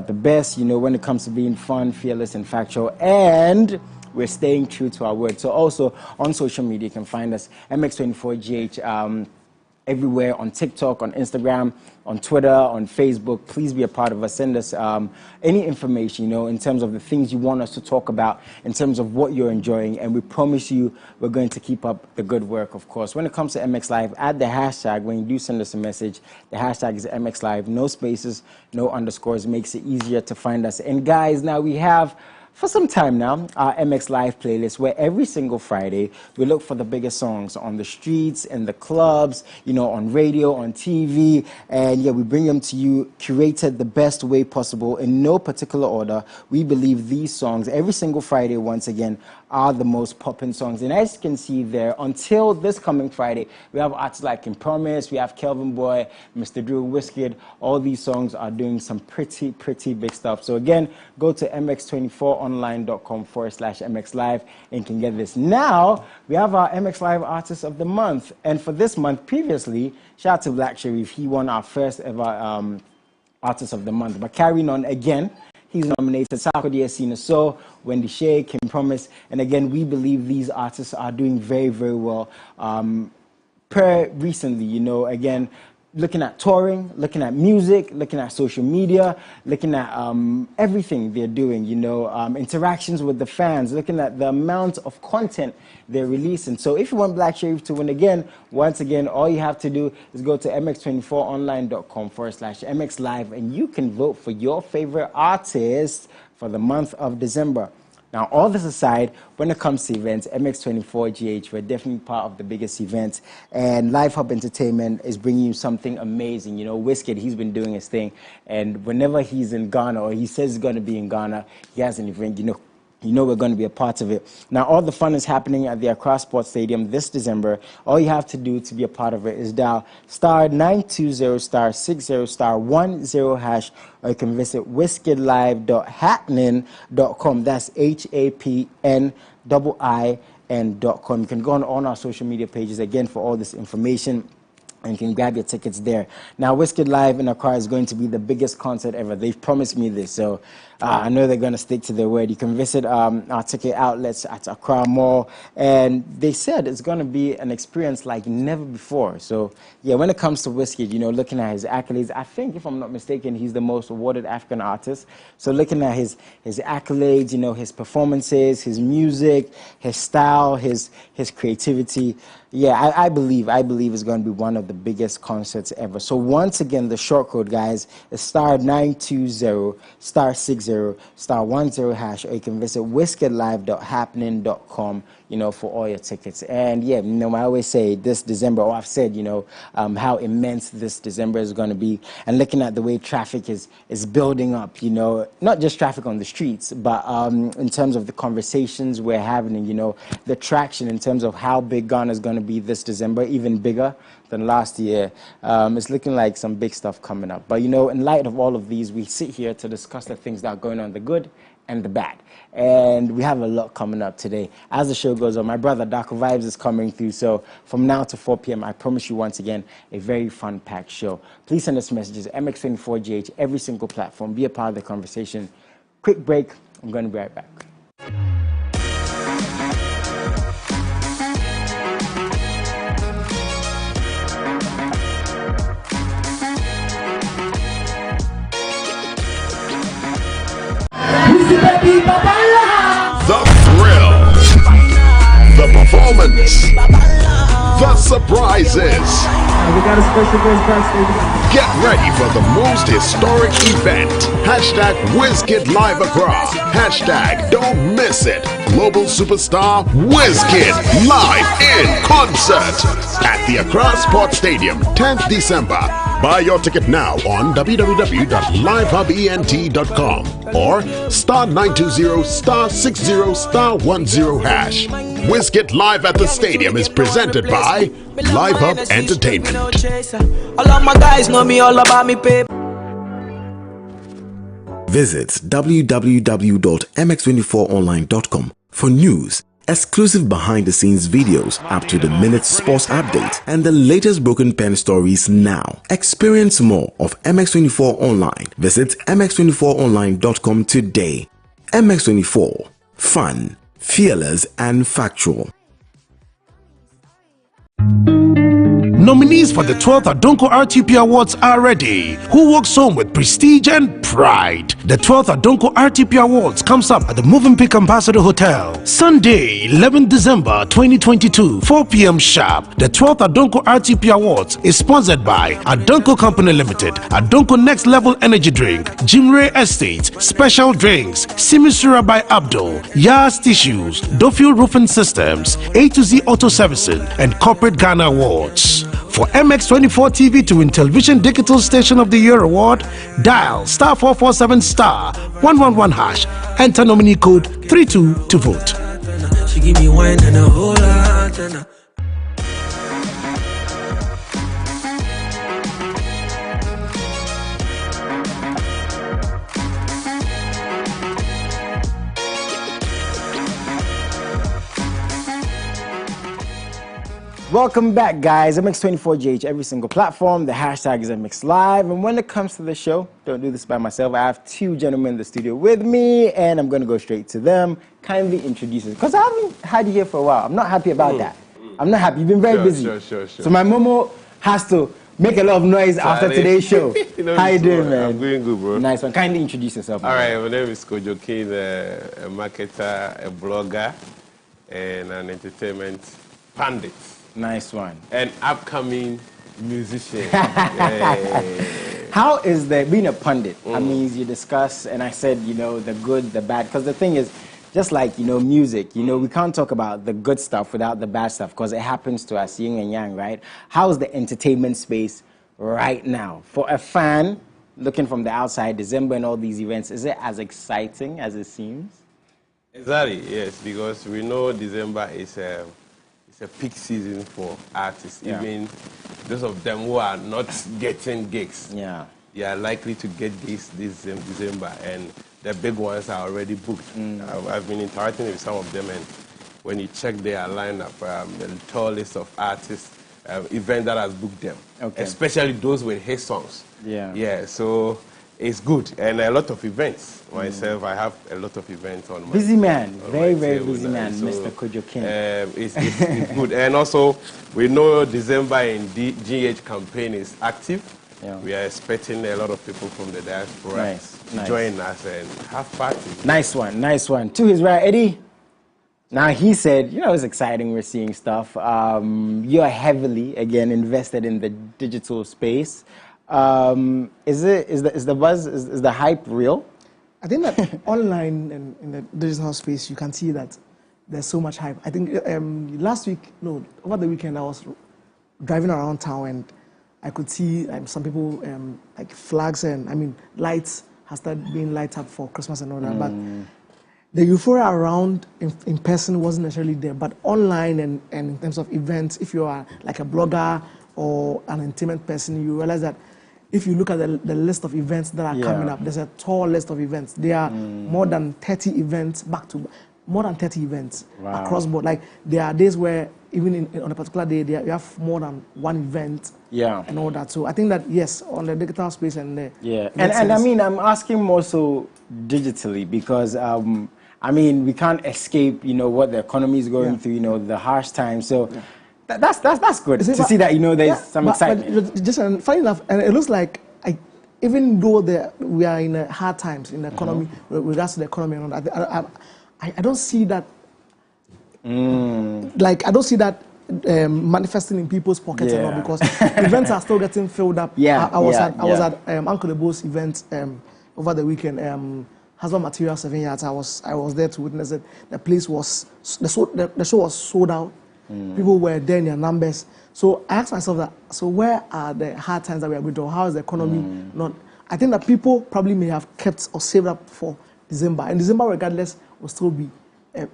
the best, you know, when it comes to being fun, fearless, and factual, and we're staying true to our word. So also on social media, you can find us MX24GH everywhere, on TikTok, on Instagram, on Twitter, on Facebook. Please be a part of us. Send us any information, you know, in terms of the things you want us to talk about, in terms of what you're enjoying, and we promise you we're going to keep up the good work, of course. When it comes to MX Live, add the hashtag when you do send us a message. The hashtag is MX Live. No spaces, no underscores. Makes it easier to find us. And guys, now we have, for some time now, our MX Live playlist, where every single Friday we look for the biggest songs on the streets, in the clubs, you know, on radio, on TV, and yeah, we bring them to you curated the best way possible in no particular order. We believe these songs every single Friday, once again, are the most popping songs. And as you can see there, until this coming Friday, we have artists like Kim Promise, we have Kelvin Boy, Mr. Drew, Wizkid. All these songs are doing some pretty big stuff. So again, go to mx24online.com/MX Live and you can get this. Now, we have our MX Live Artist of the Month. And for this month, previously, shout out to Black Sharif. He won our first ever Artist of the Month. But carrying on again, he's nominated Sarkodie Sina So, Wendy Shay, Kim Promise, and again, we believe these artists are doing very well. Per recently, you know, again, looking at touring, looking at music, looking at social media, looking at everything they're doing, you know, interactions with the fans, looking at the amount of content they're releasing. So if you want Black Sharif to win again, once again, all you have to do is go to mx24online.com/MX Live and you can vote for your favorite artist for the month of December. Now, all this aside, when it comes to events, MX24GH, we're definitely part of the biggest event. And Live Hub Entertainment is bringing you something amazing. You know, Wizkid, he's been doing his thing. And whenever he's in Ghana, or he says he's going to be in Ghana, he has an event, you know we're going to be a part of it. Now, all the fun is happening at the Accra Sports Stadium this December. All you have to do to be a part of it is dial *920*60*10#, or you can visit wizkidlive.happening.com. That's HAPNIIN.com. You can go on our social media pages again for all this information, and you can grab your tickets there. Now, Wizkid Live in Accra is going to be the biggest concert ever. They've promised me this, so I know they're going to stick to their word. You can visit our ticket outlets at Accra Mall, and they said it's going to be an experience like never before. So, yeah, when it comes to Wizkid, you know, looking at his accolades, I think, if I'm not mistaken, he's the most awarded African artist. So looking at his accolades, you know, his performances, his music, his style, his creativity, yeah, I believe it's going to be one of the biggest concerts ever. So once again, the short code, guys, is *920*60*10#, or you can visit wizkidlive.happening.com, you know, for all your tickets. And yeah, you know, I always say this December, or I've said, you know, how immense this December is going to be. And looking at the way traffic is building up, you know, not just traffic on the streets, but in terms of the conversations we're having, you know, the traction in terms of how big Ghana is going to be this December, even bigger than last year. It's looking like some big stuff coming up. But, you know, in light of all of these, we sit here to discuss the things that are going on, the good and the bad. And we have a lot coming up today. As the show goes on, my brother, Darko Vibes, is coming through. So from now to 4 p.m., I promise you once again, a very fun-packed show. Please send us messages, MX24GH, every single platform. Be a part of the conversation. Quick break. I'm going to be right back. The thrill, the performance, the surprises. We got a special guest backstage. Get ready for the most historic event. Hashtag Wizkid Live Accra. Hashtag don't miss it. Global superstar Wizkid live in concert at the Accra Sports Stadium, 10th December. Buy your ticket now on www.livehubent.com or *920*60*10#. Wizkid Live at the Stadium is presented by Live Hub Entertainment. All of my guys know me all about me, babe. Visit www.mx24online.com for news, Exclusive behind-the-scenes videos, up-to-the-minute sports updates, and the latest broken pen stories now. Experience more of MX24 Online. Visit mx24online.com today. MX24. Fun, fearless, and factual. Nominees for the 12th Adonko RTP Awards are ready. Who walks home with prestige and pride? The 12th Adonko RTP Awards comes up at the Movenpick Ambassador Hotel. Sunday, 11th December 2022, 4 p.m. sharp. The 12th Adonko RTP Awards is sponsored by Adonko Company Limited, Adonko Next Level Energy Drink, Jimre Estate, Special Drinks, Simisura by Abdul, Yas Tissues, Dofil Roofing Systems, A to Z Auto Servicing, and Corporate Ghana Awards. For MX24 TV to win Television Digital Station of the Year award, dial *447*111#. Enter nominee code 32 to vote. She give me wine and a whole lot and Welcome back, guys. MX24GH, every single platform. The hashtag is MX Live. And when it comes to the show, don't do this by myself. I have two gentlemen in the studio with me, and I'm going to go straight to them. Kindly introduce us. Because I haven't had you here for a while. I'm not happy about that. I'm not happy. You've been very busy. Sure. So my momo has to make a lot of noise after today's show. How you doing, man? I'm doing good, bro. Nice one. Kindly introduce yourself. All right, my name is Kojo King, a marketer, a blogger, and an entertainment pundit. Nice one. An upcoming musician. Yeah. How is that being a pundit? I mean, you discuss, and I said, you know, the good, the bad, because the thing is, just like, you know, music, you know, we can't talk about the good stuff without the bad stuff, because it happens to us, yin and yang, right? How's the entertainment space right now? For a fan, looking from the outside, December and all these events, is it as exciting as it seems? Exactly, yes, because we know December is a peak season for artists, even those of them who are not getting gigs. Yeah. They are likely to get gigs this December, and the big ones are already booked. I've been interacting with some of them, and when you check their lineup, the tall list of artists, event that has booked them, especially those with hit songs. Yeah, so it's good, and a lot of events. Myself, I have a lot of events on my... Busy man, very busy man, so, Mr. Kojo King. It's good, and also we know December in GH campaign is active. Yeah. We are expecting a lot of people from the diaspora to join us and have parties. Nice one. To his right, Eddie. Now he said, you know, it's exciting. We're seeing stuff. You are heavily again invested in the digital space. Is the buzz, is the hype real? I think that online and in the digital space, you can see that there's so much hype. I think over the weekend, I was driving around town and I could see some people, like flags and, lights have started being lighted up for Christmas and all that. But the euphoria around in person wasn't necessarily there. But online and in terms of events, if you are like a blogger or an entertainment person, you realize that if you look at the list of events that are coming up, there's a tall list of events. There are more than 30 events across board. Like there are days where even on a particular day, you have more than one event and all that. So I think that, yes, on the digital space and the... Yeah, and I mean, I'm asking more so digitally because, we can't escape, you know, what the economy is going through, you know, the harsh times. So... Yeah. That's good to see that, you know, there's some excitement. But just funny enough, and it looks like even though we are in hard times in the economy, with regards to the economy and all that, I don't see that. Like I don't see that manifesting in people's pockets and all, because events are still getting filled up. I was at Uncle Ebo's event over the weekend. Husband Material 7 Yards. I was there to witness it. The place was the show was sold out. People were there in their numbers. So I asked myself that, so where are the hard times that we are going through? How is the economy not? I think that people probably may have kept or saved up for December. And December, regardless, will still be a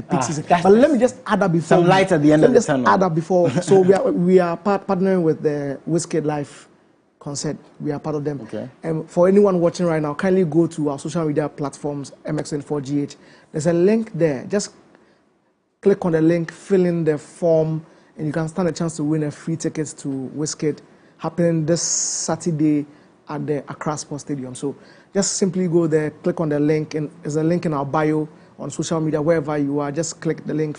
peak season. But let me just add that before. Some light at the end of the tunnel. Add that before. So we are partnering with the Wizkid Live concert. We are part of them. Okay. And for anyone watching right now, kindly go to our social media platforms, MX24GH. There's a link there. Just click on the link, fill in the form, and you can stand a chance to win a free ticket to Wizkid happening this Saturday at the Accra Sports Stadium. So just simply go there, click on the link, and there's a link in our bio on social media, wherever you are. Just click the link,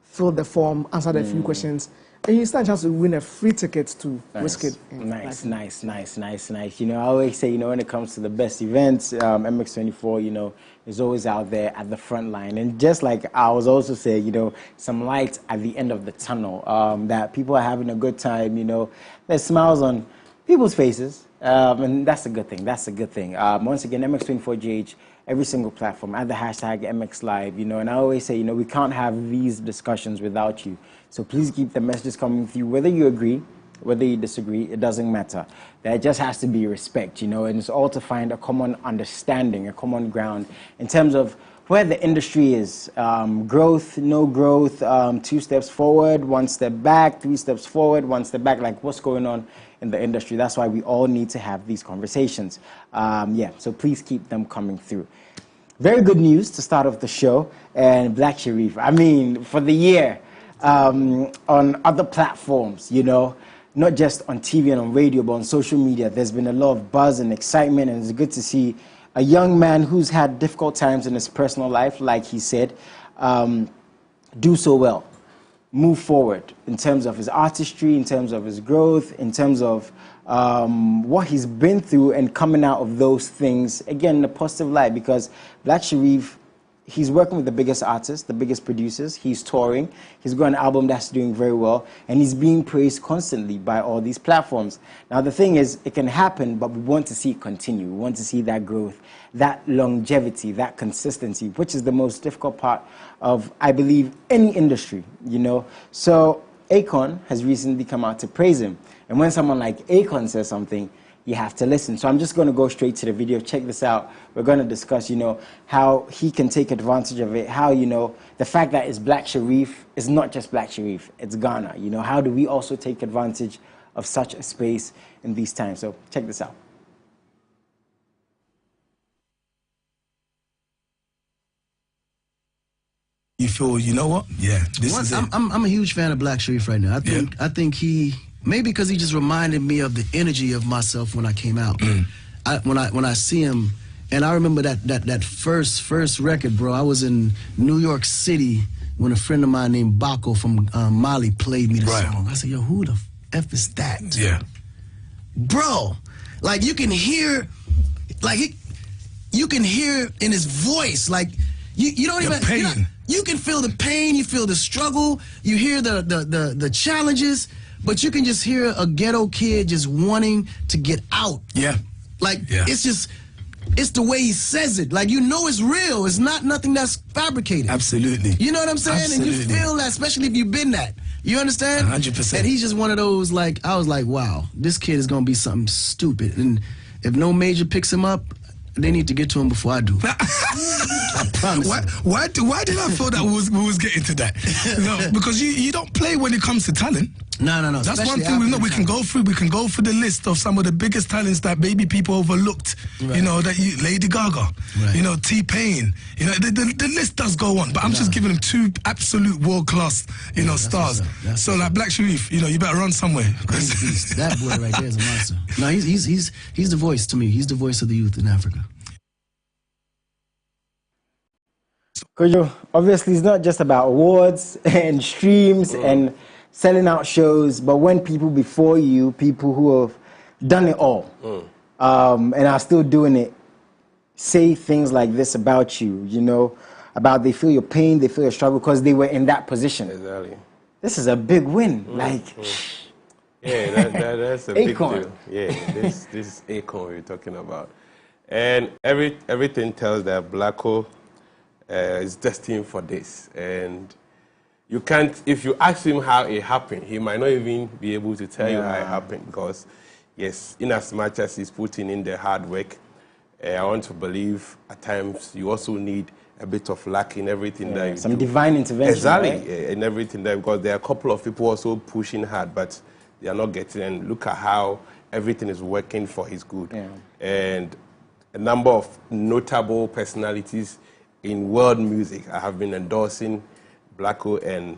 fill the form, answer the few questions, and you stand a chance to win a free ticket to Wizkid. Nice. You know, I always say, you know, when it comes to the best events, MX24, you know, is always out there at the front line. And just like I was also saying, you know, some light at the end of the tunnel, that people are having a good time, you know, there's smiles on people's faces, and that's a good thing. Once again, MX24GH, every single platform, at the hashtag MXLive, you know, and I always say, you know, we can't have these discussions without you. So please keep the messages coming through, whether you agree, whether you disagree, it doesn't matter. There just has to be respect, you know, and it's all to find a common understanding, a common ground in terms of where the industry is. Growth, no growth, 2 steps forward, 1 step back, 3 steps forward, 1 step back, like what's going on in the industry. That's why we all need to have these conversations. So please keep them coming through. Very good news to start off the show, and Black Sherif, I mean, for the year, on other platforms, you know, not just on TV and on radio, but on social media, there's been a lot of buzz and excitement, and it's good to see a young man who's had difficult times in his personal life, like he said, do so well, move forward in terms of his artistry, in terms of his growth, in terms of what he's been through and coming out of those things, again, in a positive light, because Black Sherif, he's working with the biggest artists, the biggest producers. He's touring. He's got an album that's doing very well, and he's being praised constantly by all these platforms. Now, the thing is, it can happen, but we want to see it continue. We want to see that growth, that longevity, that consistency, which is the most difficult part of, I believe, any industry, you know. So Akon has recently come out to praise him. And when someone like Akon says something, you have to listen. So I'm just going to go straight to the video. Check this out. We're going to discuss, you know, how he can take advantage of it, how, you know, the fact that it's Black Sherif is not just Black Sherif, it's Ghana. You know, how do we also take advantage of such a space in these times? So check this out. You feel, you know what? Yeah, this is it. I'm a huge fan of Black Sherif right now. I think he, maybe because he just reminded me of the energy of myself when I came out. When I see him, and I remember that first record, bro. I was in New York City when a friend of mine named Baco from Mali played me the song. I said, yo, who the F is that? Yeah. Bro, like you can hear, you can hear in his voice, like you don't even, pain. You can feel the pain, you feel the struggle, you hear the challenges, but you can just hear a ghetto kid just wanting to get out. Yeah. It's the way he says it. Like, you know it's real. It's not nothing that's fabricated. Absolutely. You know what I'm saying? Absolutely. And you feel that, especially if you've been that. You understand? 100%. And he's just one of those, like, I was like, wow, this kid is going to be something stupid. And if no major picks him up, they need to get to him before I do. I promise. Why did I feel that we was getting to that? No, because you don't play when it comes to talent. No. That's Especially one thing we know. We can go through the list of some of the biggest talents that maybe people overlooked. Right. You know, Lady Gaga, right. You know, T-Pain. You know, the list does go on. But I'm just giving them 2 absolute world-class, you know, stars. So like Black Sherif, you know, you better run somewhere. That boy right there is a monster. No, he's the voice to me. He's the voice of the youth in Africa. Kojo, obviously it's not just about awards and streams and selling out shows, but when people before you, people who have done it all, and are still doing it, say things like this about you, you know, about they feel your pain, they feel your struggle because they were in that position. Exactly. This is a big win. Yeah, that's a big Akon. deal. Yeah, this is Akon we're talking about. And everything tells that Blacko is destined for this. And you can't, if you ask him how it happened, he might not even be able to tell you how it happened, because, yes, in as much as he's putting in the hard work, I want to believe at times you also need a bit of luck in everything that you some do. divine intervention. Exactly, right? in everything that, because there are a couple of people also pushing hard, but they are not getting, and look at how everything is working for his good. Yeah. And a number of notable personalities in world music have been endorsing Blacko, and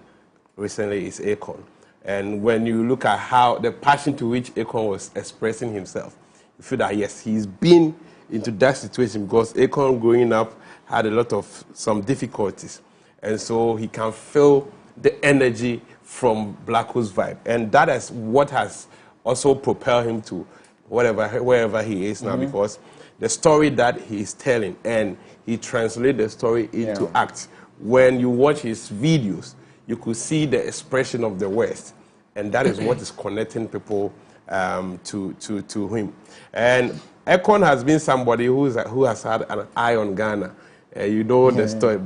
recently it's Akon. And when you look at how the passion to which Akon was expressing himself, you feel that yes, he's been into that situation because Akon growing up had a lot of some difficulties. And so he can feel the energy from Blacko's vibe. And that is what has also propelled him to wherever he is now, because the story that he's telling, and he translated the story into acts. When you watch his videos, you could see the expression of the West, and that is what is connecting people to him. And Akon has been somebody who has had an eye on Ghana. You know the story,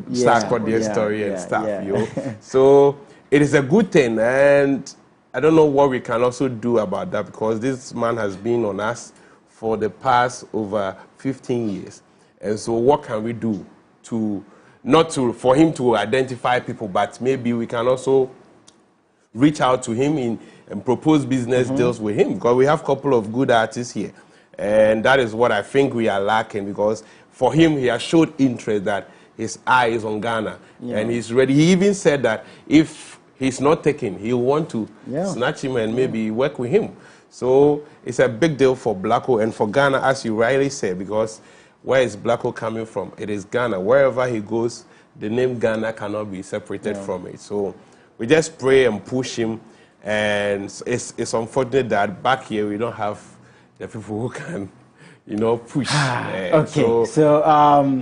story and stuff. You know? So it is a good thing, and I don't know what we can also do about that, because this man has been on us for the past over 15 years. And so what can we do for him to identify people, but maybe we can also reach out to him and propose business deals with him, because we have a couple of good artists here. And that is what I think we are lacking, because for him, he has showed interest that his eye is on Ghana. And he's ready. He even said that if he's not taken, he'll want to snatch him and maybe work with him. So it's a big deal for Blacko and for Ghana, as you rightly said, because where is Blacko coming from? It is Ghana. Wherever he goes, the name Ghana cannot be separated from it. So we just pray and push him. And it's unfortunate that back here we don't have the people who can, push. Okay, so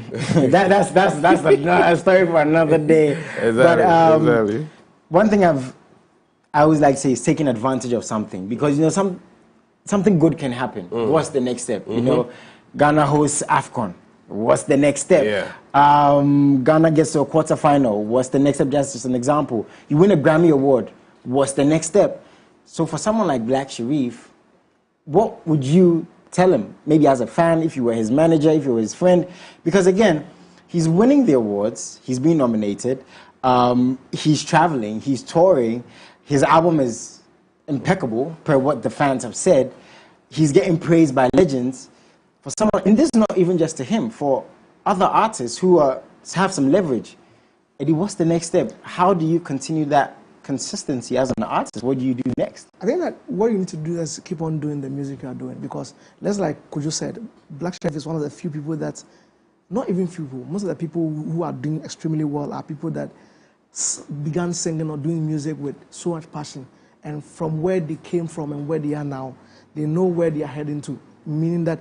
that's a story for another day. Exactly, exactly. One thing I always like to say is taking advantage of something, because something good can happen. What's the next step? Ghana hosts AFCON. What's the next step? Ghana gets to a quarterfinal. What's the next step? Just as an example, you win a Grammy Award. What's the next step? So for someone like Black Sherif, what would you tell him? Maybe as a fan, if you were his manager, if you were his friend, because again, he's winning the awards. He's being nominated. He's traveling, he's touring, his album is impeccable per what the fans have said. He's getting praised by legends. For someone, and this is not even just to him, for other artists who have some leverage. Eddie, what's the next step? How do you continue that consistency as an artist? What do you do next? I think that what you need to do is keep on doing the music you are doing, because just like Kojo said, Black Chef is one of the few people that, not even few people, most of the people who are doing extremely well are people that began singing or doing music with so much passion, and from where they came from and where they are now, they know where they are heading to, meaning that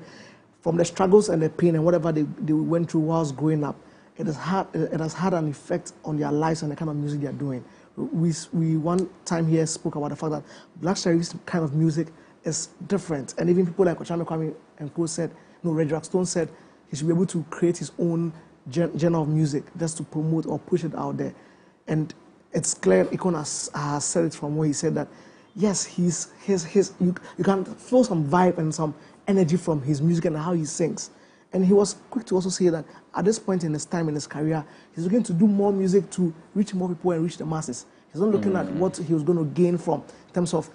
from the struggles and the pain and whatever they went through whilst growing up, it has had an effect on their lives and the kind of music they are doing. We one time here spoke about the fact that Black Sherif's kind of music is different, and even people like Ochame Kwame and Co said, Red Stone said he should be able to create his own genre of music just to promote or push it out there. And it's clear Akon has said it from where he said that yes, you can feel some vibe and some energy from his music and how he sings. And he was quick to also say that at this point in his time in his career, he's looking to do more music to reach more people and reach the masses. He's not looking at what he was going to gain from in terms of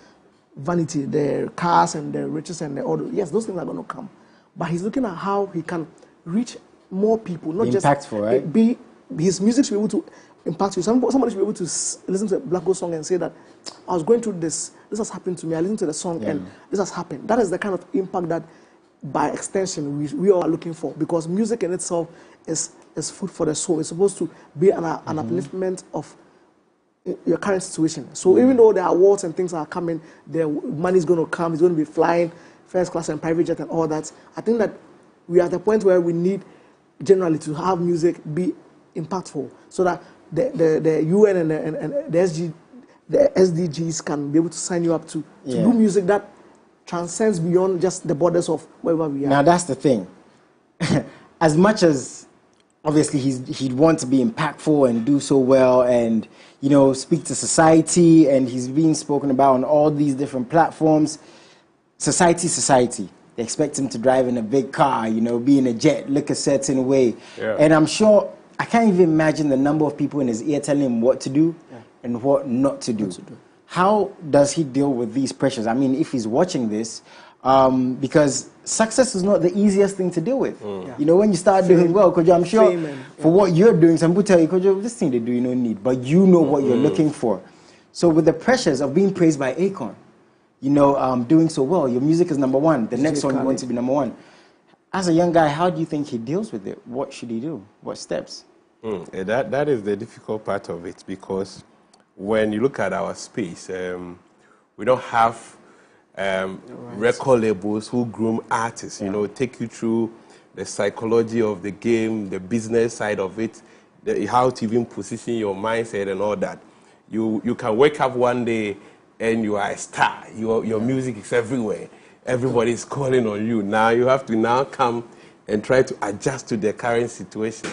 vanity, the cars and the riches and the order. Yes, those things are going to come. But he's looking at how he can reach more people, not just impactful, right? His music should be able to impact you. Somebody should be able to listen to a Blacko song and say that I was going through this has happened to me. I listened to the song and this has happened. That is the kind of impact that, by extension, we all are looking for, because music in itself is food for the soul. It's supposed to be an upliftment of your current situation. So even though there are awards and things are coming, the money is going to come, it's going to be flying first class and private jet and all that. I think that we are at the point where we need generally to have music be impactful, so that the UN and the SDGs can be able to sign you up to do music that transcends beyond just the borders of wherever we are. Now that's the thing. As much as obviously he'd want to be impactful and do so well and speak to society, and he's being spoken about on all these different platforms. Society. They expect him to drive in a big car, be in a jet, look a certain way. Yeah. And I'm sure, I can't even imagine the number of people in his ear telling him what to do and what not to do. How does he deal with these pressures? I mean, if he's watching this, because success is not the easiest thing to deal with. You know, when you start doing well, because I'm sure for what you're doing, some people tell you, because this thing they do, you don't need, but you know what you're looking for. So with the pressures of being praised by Akon, you know, doing so well, your music is number one, the next one you want to be number one. As a young guy, how do you think he deals with it? What should he do? What steps? That is the difficult part of it, because when you look at our space, we don't have record labels who groom artists, you know, take you through the psychology of the game, the business side of it, how to even position your mindset and all that. You can wake up one day and you are a star. Your music is everywhere. Everybody is calling on you. Now you have to now come and try to adjust to the current situation.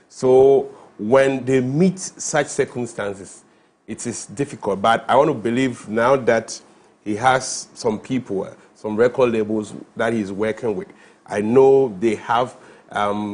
So when they meet such circumstances, it is difficult. But I want to believe now that he has some people, some record labels that he's working with. I know they have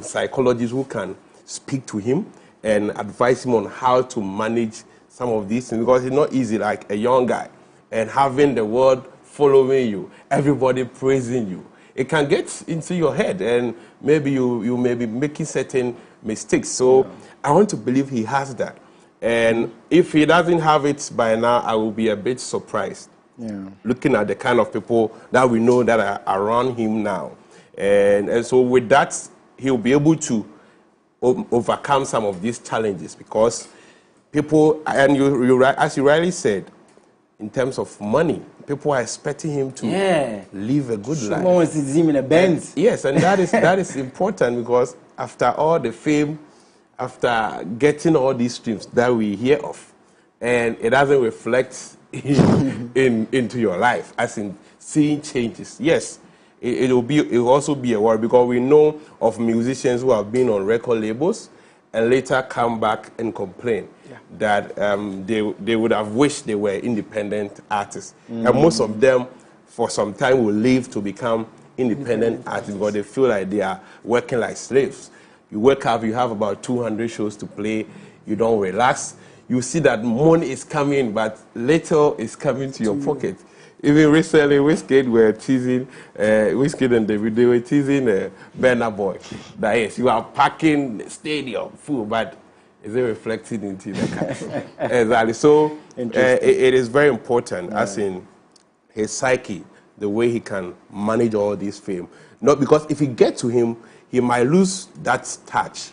psychologists who can speak to him and advise him on how to manage some of these things, because it's not easy, like a young guy, and having the world following you, everybody praising you. It can get into your head, and maybe you may be making certain mistakes. So I want to believe he has that. And if he doesn't have it by now, I will be a bit surprised. Looking at the kind of people that we know that are around him now. And so with that, he'll be able to overcome some of these challenges, because people, and as you rightly said, in terms of money, people are expecting him to live a good life. Someone wants to see him in a Benz. Yes, and that is important, because after all the fame, after getting all these streams that we hear of, and it doesn't reflect into your life, as in seeing changes. Yes, it will also be a worry, because we know of musicians who have been on record labels and later come back and complain that they would have wished they were independent artists. And most of them, for some time, will leave to become independent artists, because they feel like they are working like slaves. You wake up, you have about 200 shows to play, you don't relax. You see that money is coming, but little is coming to your pocket. Even recently, Wizkid were teasing, Wizkid and David, they were teasing Burna Boy. That yes, you are packing the stadium full, but is it reflected into the cash? Exactly. So it is very important, as in his psyche, the way he can manage all this fame. Not because if you get to him, he might lose that touch.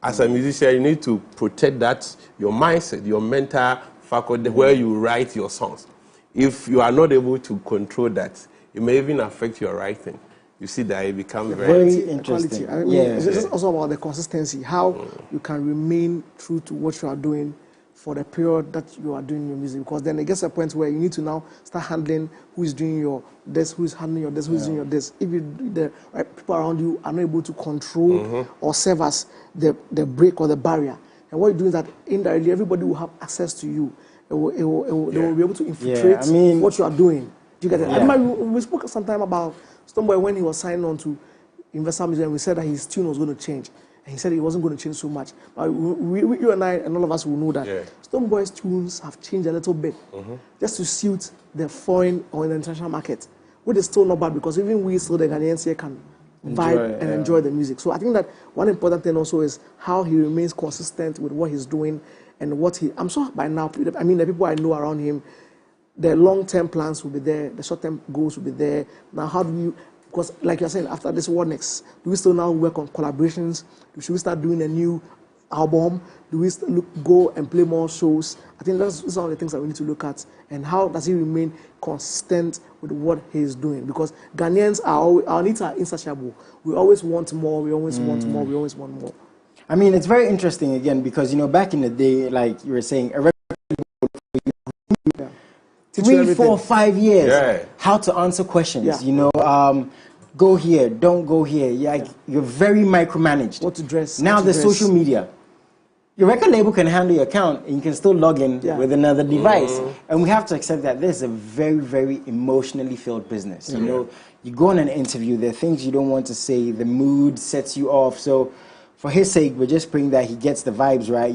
As a musician, you need to protect that, your mindset, your mental faculty, where you write your songs. If you are not able to control that, it may even affect your writing. You see that it becomes very interesting. I mean, it's also about the consistency, how you can remain true to what you are doing for the period that you are doing your music. Because then it gets a point where you need to now start handling who is doing your this, who is handling your this, who is doing your this. If the right people around you are not able to control or serve as the break or the barrier, and what you do is that indirectly everybody will have access to you. They will be able to infiltrate what you are doing. Do you get it? I remember we spoke sometime about Stonebwoy when he was signed on to Universal Music, and we said that his tune was going to change. And he said it wasn't going to change so much. But you and I and all of us will know that Stonebwoy's tunes have changed a little bit just to suit the foreign or the international market, which is still not bad, because even we still, the Ghanaians here, can vibe and enjoy the music. So I think that one important thing also is how he remains consistent with what he's doing and what he... I'm sure by now, I mean, the people I know around him, the long-term plans will be there, the short-term goals will be there. Now, how do you... Because, like you're saying, after this, what next? Do we still now work on collaborations? Should we start doing a new album? Do we go and play more shows? I think that's some of the things that we need to look at. And how does he remain consistent with what he's doing? Because Ghanaians, our needs are insatiable. We always want more, we always want more, we always want more. I mean, it's very interesting, again, because, you know, back in the day, like you were saying, a record 3, 4, 5 years, how to answer questions, you know, go here, don't go here. You're very micromanaged. What to dress. Now there's social media. Your record label can handle your account and you can still log in with another device. And we have to accept that this is a very, very emotionally filled business. You know, you go on an interview, there are things you don't want to say, the mood sets you off. So for his sake, we're just praying that he gets the vibes right.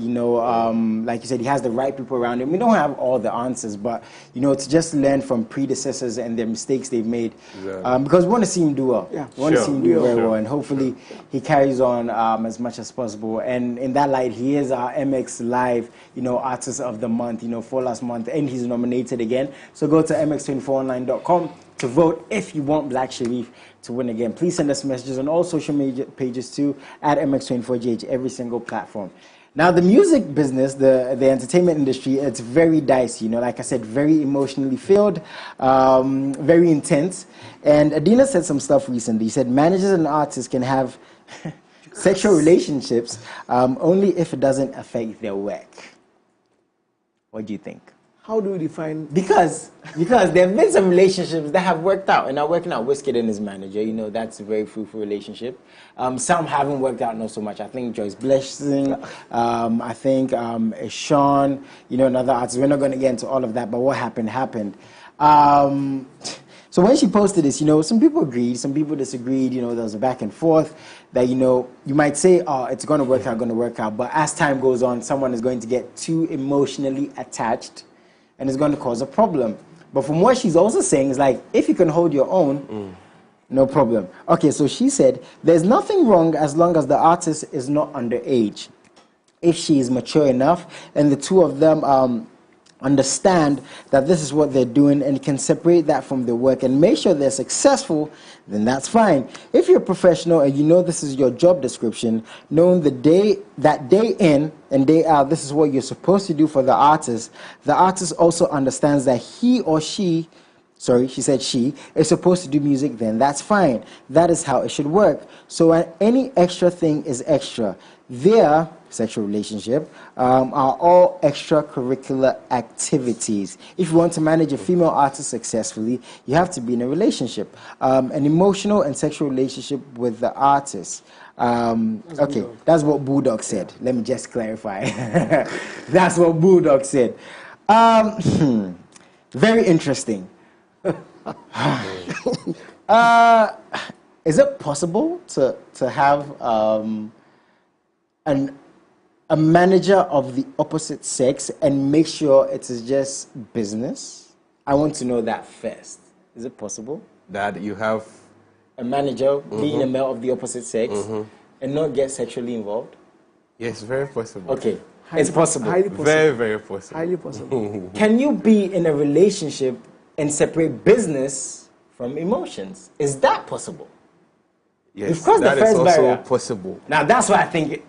Like you said, he has the right people around him. We don't have all the answers, but to just learn from predecessors and the mistakes they've made, because we want to see him do well. Yeah, we want to see him do very well, and hopefully he carries on as much as possible. And in that light, he is our MX Live, Artist of the Month, for last month, and he's nominated again. So go to mx24online.com to vote if you want Black Sharif to win again. Please send us messages on all social media pages too, at MX24GH, every single platform. Now, the music business, the entertainment industry, it's very dicey. Like I said, very emotionally filled, very intense. And Adina said some stuff recently. He said managers and artists can have sexual relationships only if it doesn't affect their work. What do you think? How do we define? Because there have been some relationships that have worked out and are working out. Wizkid and his manager, that's a very fruitful relationship. Some haven't worked out, not so much. I think Joyce Blessing, I think Sean, another artist. We're not going to get into all of that, but what happened. So when she posted this, some people agreed, some people disagreed. There was a back and forth that, you might say, oh, it's going to work out. But as time goes on, someone is going to get too emotionally attached and it's going to cause a problem. But from what she's also saying is like, if you can hold your own, no problem. Okay, so she said, there's nothing wrong as long as the artist is not underage. If she is mature enough and the two of them understand that this is what they're doing and can separate that from their work and make sure they're successful, then that's fine. If you're a professional and this is your job description, knowing that day in and day out, this is what you're supposed to do for the artist also understands that he or she, she said she, is supposed to do music, then that's fine. That is how it should work. So any extra thing is extra. Their sexual relationship are all extracurricular activities. If you want to manage a female artist successfully, you have to be in a relationship, an emotional and sexual relationship with the artist. Okay, that's what Bulldog said. Let me just clarify. That's what Bulldog said. Very interesting. Is it possible to have a manager of the opposite sex and make sure it is just business? I want to know that first. Is it possible that you have a manager being a male of the opposite sex and not get sexually involved? Yes, very possible. Okay, it's possible. Highly possible. Very, very possible. Highly possible. Can you be in a relationship and separate business from emotions? Is that possible? Yes, that is also possible. Now, that's why I think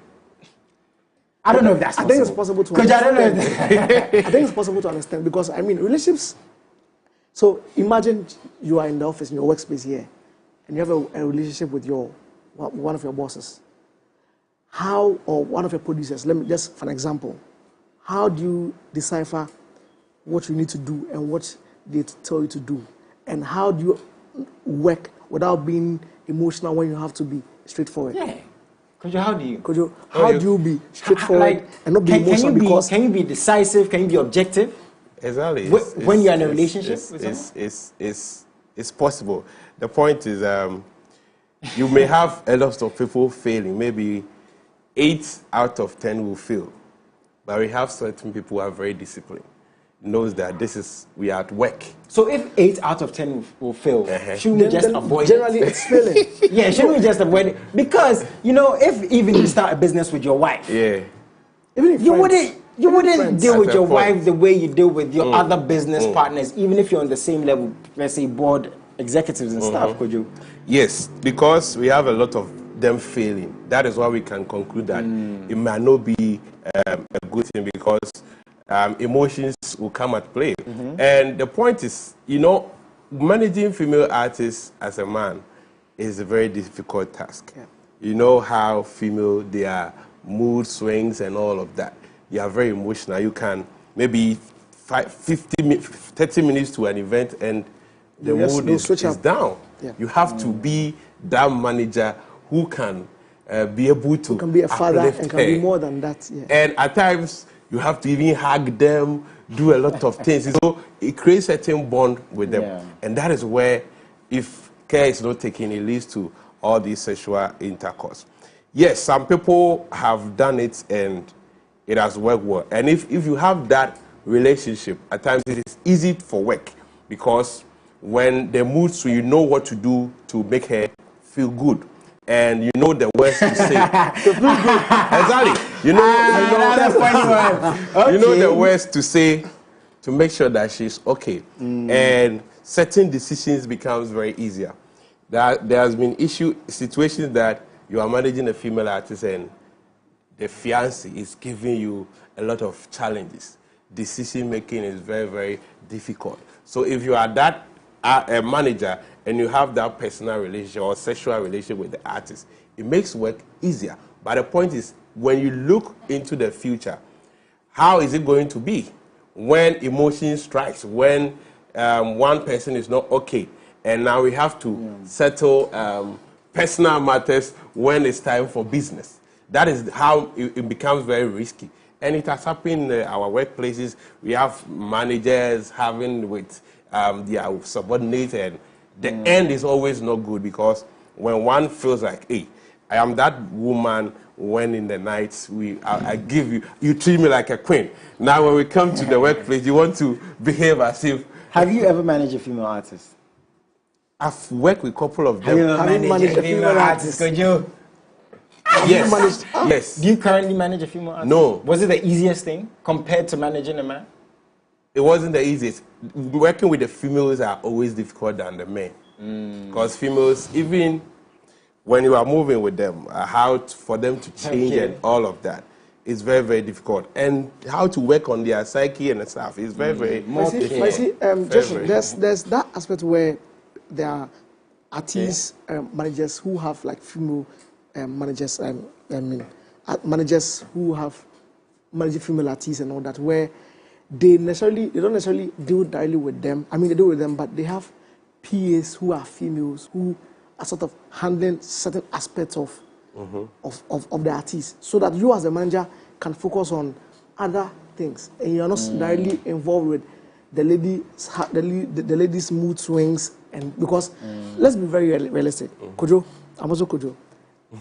I don't know if that's possible. I think it's possible to understand. I think it's possible to understand because, relationships. So imagine you are in the office, in your workspace here, and you have a relationship with one of your bosses. Or one of your producers, let me just, for an example, how do you decipher what you need to do and what they tell you to do? And how do you work without being emotional when you have to be straightforward? Yeah. How do you be straightforward and not be emotional? Can you be decisive? Can you be objective? Exactly. When you're in a relationship with someone? It's possible. The point is, you may have a lot of people failing. Maybe 8 out of 10 will fail. But we have certain people who are very disciplined. Knows that we are at work. So if 8 out of 10 will fail, shouldn't we just avoid generally it? It's failing. Yeah, shouldn't we just avoid it? Because, if even you start a business with your wife, even if you wouldn't deal with your wife the way you deal with your other business partners, even if you're on the same level, let's say board executives and stuff, could you? Yes, because we have a lot of them failing. That is why we can conclude that it might not be a good thing because emotions will come at play. And the point is, managing female artists as a man is a very difficult task. Yeah. You know how female, their mood swings and all of that. You are very emotional. You can maybe 30 minutes to an event and the mood is down. Yeah. You have to be that manager who can be able to... Who can be a father and can be more than that. Yeah. And at times, you have to even hug them, do a lot of things. So it creates a certain bond with them. Yeah. And that is where, if care is not taken, it leads to all this sexual intercourse. yes, some people have done it and it has worked well. And if you have that relationship, at times it is easy for work because when the mood swings, you know what to do to make her feel good. And you know the words to say to feel good. Exactly. You know the words to say to make sure that she's okay. And certain decisions becomes very easier. There has been situations that you are managing a female artist and the fiancé is giving you a lot of challenges. Decision making is very, very difficult. So if you are that a manager and you have that personal relationship or sexual relationship with the artist, it makes work easier. But the point is, when you look into the future, how is it going to be when emotion strikes, when one person is not okay, and now we have to settle personal matters when it's time for business? That is how it becomes very risky. And it has happened in our workplaces. We have managers having with their subordinates, and the end is always not good because when one feels like, hey, I am that woman when in the night I give you treat me like a queen. Now when we come to the workplace, you want to behave as if. Have you ever managed a female artist? I've worked with a couple of them. Have you managed a female artist? Could you? Yes. Yes. Do you currently manage a female artist? No. Was it the easiest thing compared to managing a man? It wasn't the easiest. Working with the females are always difficult than the men. Because females, even when you are moving with them, for them to change and all of that, it's very, very difficult. And how to work on their psyche and stuff is very, very difficult. There's that aspect where there are artists, managers who have like female managers, managers who have managed female artists and all that, where they don't necessarily deal directly with them. I mean, they deal with them, but they have PAs who are females who are sort of handling certain aspects of the artist, so that you as a manager can focus on other things, and you're not directly involved with the lady's mood swings. And because let's be very realistic, Kojo, I'm also Kojo.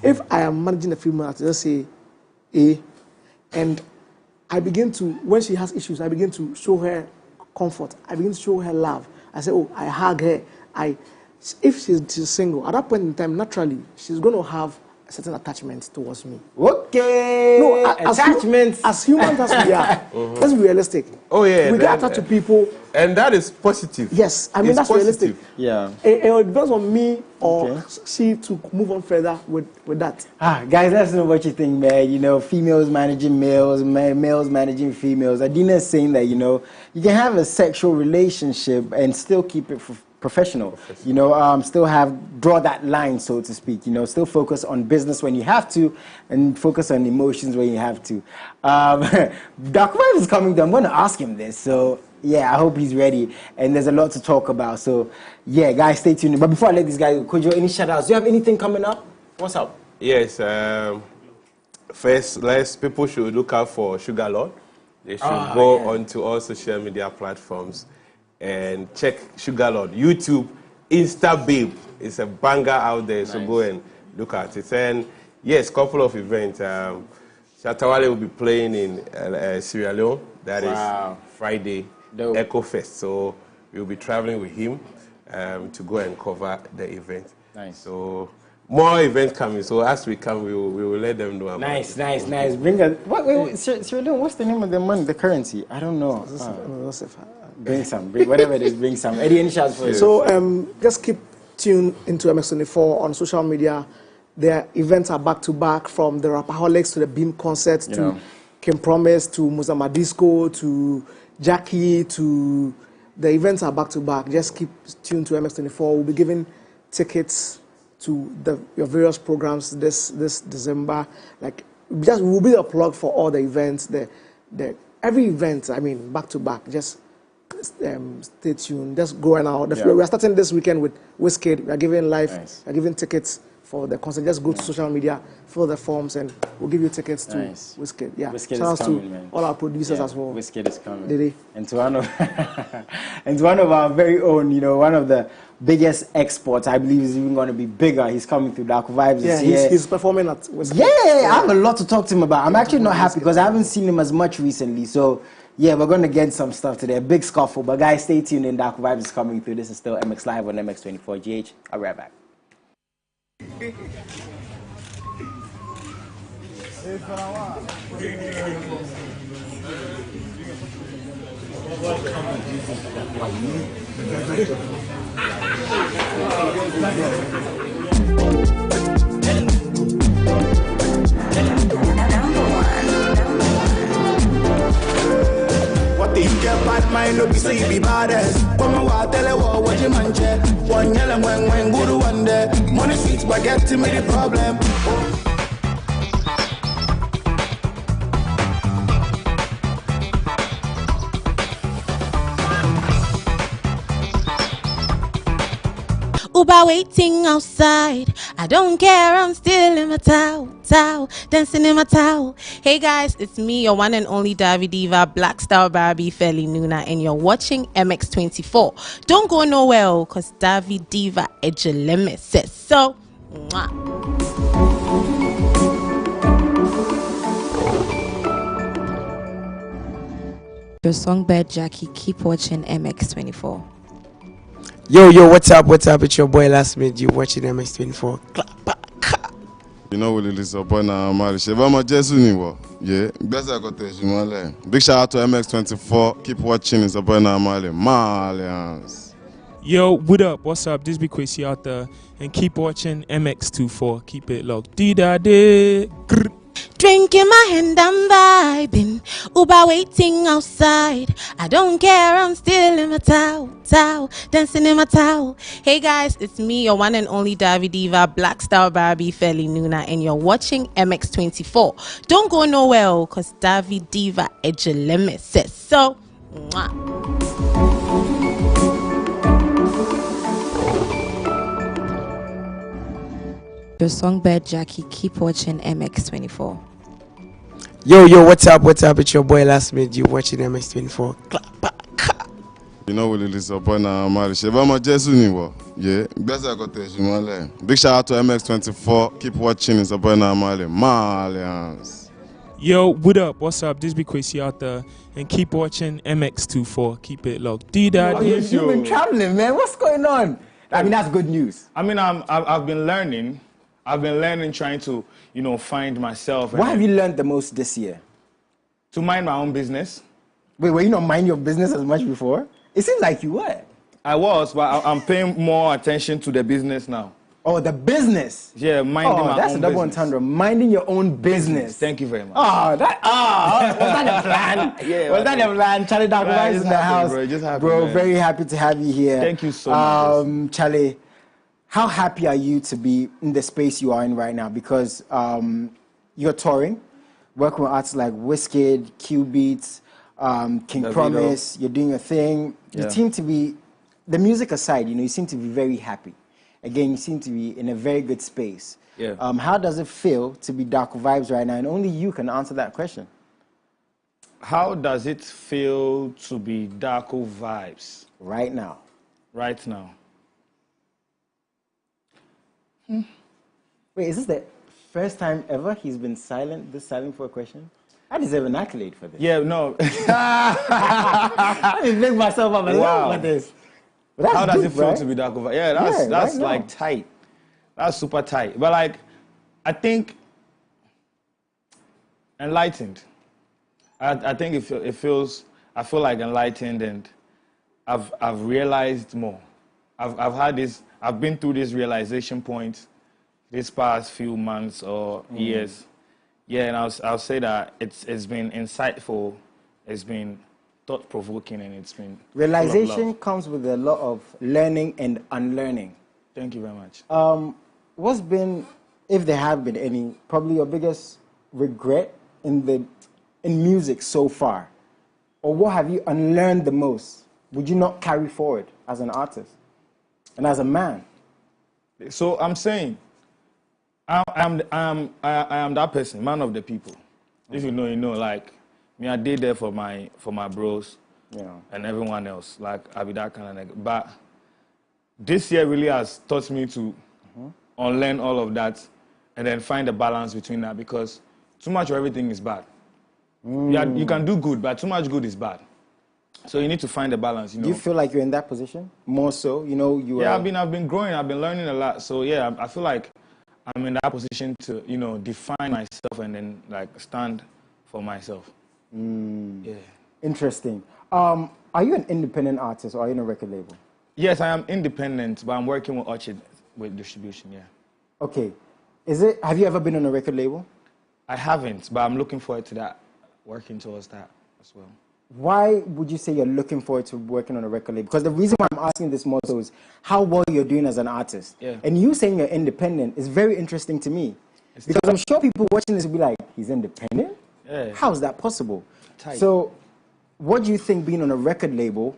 If I am managing a female artist, let's say A, and I begin to, when she has issues, I begin to show her comfort. I begin to show her love. I say, oh, I hug her. If she's single, at that point in time, naturally, she's going to have a certain attachment towards me. Okay. No, attachments. As humans as we are, let's be realistic. Oh yeah. We get attached to people. And that is positive. Yes, I mean, that's realistic. Yeah. It depends on me or she to move on further with that. Guys, let's know what you think, man. You know, females managing males, males managing females. Adina is saying that, you know, you can have a sexual relationship and still keep it professional. You know, still draw that line, so to speak. You know, still focus on business when you have to, and focus on emotions when you have to. Doc Web is coming down. I'm going to ask him this, so yeah, I hope he's ready. And there's a lot to talk about. So yeah, guys, stay tuned. But before I let these guys go, Kojo, any shout outs? Do you have anything coming up? What's up? Yes. First, people should look out for Sugar Lord. They should go onto all social media platforms and check Sugar Lord. YouTube, Insta Babe. It's a banger out there, so go and look at it. And yes, couple of events. Shatawale will be playing in Sierra Leone. That is Friday, Echo Fest. So we'll be traveling with him to go and cover the event. Nice. So more events coming. So as we come, we will let them know about it. Nice. Bring us. Wait, Sierra Leone, what's the name of the money, the currency? I don't know. Bring some. Whatever it is, bring some. Eddie, any shots for you? So just keep tuned into MX24 on social media. Their events are back to back, from the Rapaholics to the Beam Concert to Kim Promise to Muzama Disco to Jackie to the events are back to back. Just keep tuned to MX24. We'll be giving tickets to your various programs this December. Like, just will be a plug for all the events. Every event, I mean, back to back. Just stay tuned. Just go out. We are starting this weekend with Wizkid. We are giving live. Nice. We are giving tickets for the concert. Just go to social media, fill the forms, and we'll give you tickets to Wizkid. Yeah, Wizkid shout is out coming, to man. all our producers as well. Wizkid is coming. Did he? And to one of and to one of our very own, you know, one of the biggest exports, I believe is even going to be bigger. He's coming through Dark Vibes. Yeah, he's performing at Wizkid. Yeah, I have a lot to talk to him about. I'm actually not happy because I haven't seen him as much recently. So yeah, we're going to get some stuff today. A big scuffle. But guys, stay tuned in. Dark Vibes is coming through. This is still MX Live on MX24GH. I'll be right back. What the get bad mind no be say be baddest. Come wa tell her what you man check. One yell when guru one day. Money sweet but get to me the problem. Uber waiting outside. I don't care, I'm still in my towel, dancing in my towel. Hey guys, it's me, your one and only Davi Diva, Black Star Barbie, Feli Nuna, and you're watching MX24. Don't go nowhere, cause Davi Diva Ejeleme says so. Mwah. Your songbird Jackie, keep watching MX24. Yo, what's up? It's your boy Last Minute. You watching MX24. You know what it is upon our marriage. Yeah, big shout out to MX24. Keep watching. It's upon our Malians. Yo, what up? What's up? This be Quasi out there, and keep watching MX24. Keep it locked. Dee-da-dee. Drink in my hand, I'm vibing. Uber waiting outside. I don't care, I'm still in my towel, dancing in my towel. Hey guys, it's me, your one and only Davi Diva, Black Star Barbie, Feli Nuna, and you're watching MX24. Don't go nowhere, cause Davi Diva Ejeleme says so. Mwah. Your songbird Jackie, keep watching MX24. Yo, what's up? It's your boy Last Minute. You watching MX24. You know what it is upon our marriage. Yeah, big shout out to MX24. Keep watching. It's upon our Malians. Yo, what up? What's up? This be Quasi out there, and keep watching MX24. Keep it locked. Dee-da-dee. You've been traveling, man. What's going on? I mean, that's good news. I mean, I've been learning. Trying to, find myself. What have you learned the most this year? To mind my own business. Wait, were you not mind your business as much before? It seems like you were. I was, but I'm paying more attention to the business now. Oh, the business? Yeah, minding my own business. That's a double entendre. Minding your own business. Thank you very much. Was that the plan? Yeah. Was that the plan? Charlie Dark Vibes in the house. Bro, very happy to have you here. Thank you so much. Charlie, how happy are you to be in the space you are in right now? Because you're touring, working with artists like Wizkid, Q Beats, King Davido. Promise. You're doing your thing. Yeah. You seem to be, the music aside, you seem to be very happy. Again, you seem to be in a very good space. Yeah. How does it feel to be Dark Vibes right now? And only you can answer that question. How does it feel to be Darko Vibes? Right now. Right now. Wait, is this the first time ever he's been silent for a question? I deserve an accolade for this. Yeah, no. I didn't make myself up a lot for this. But How does good, it feel right? to be Darko Vibes? Yeah, that's right like now. tight. That's super tight. But like, I think enlightened. I think it feels. I feel like enlightened, and I've realized more. I've been through this realization point this past few months or years. Yeah, and I'll say that it's been insightful, it's been thought-provoking, and it's been Realization comes with a lot of learning and unlearning. Thank you very much. What's been, if there have been any, probably your biggest regret in music so far? Or what have you unlearned the most? Would you not carry forward as an artist and as a man? So I'm saying, I am that person, man of the people. If you know, you know. Like me, I did there for my bros, and everyone else. Like I be that kind of nigga. But this year really has taught me to unlearn all of that, and then find a balance between that, because too much of everything is bad. Yeah, you can do good, but too much good is bad. So you need to find a balance. You know. Do you feel like you're in that position more so? You know, Yeah, I've been growing. I've been learning a lot. So yeah, I feel like I'm in that position to, you know, define myself and then like stand for myself. Yeah. Interesting. Are you an independent artist or are you in a record label? Yes, I am independent, but I'm working with Orchid with distribution. Yeah. Okay. Have you ever been on a record label? I haven't, but I'm looking forward to that. Working towards that as well. Why would you say you're looking forward to working on a record label? Because the reason why I'm asking this more so is how well you're doing as an artist. Yeah. And you saying you're independent is very interesting to me. Because I'm sure people watching this will be like, he's independent? Yeah. How is that possible? Tight. So what do you think being on a record label,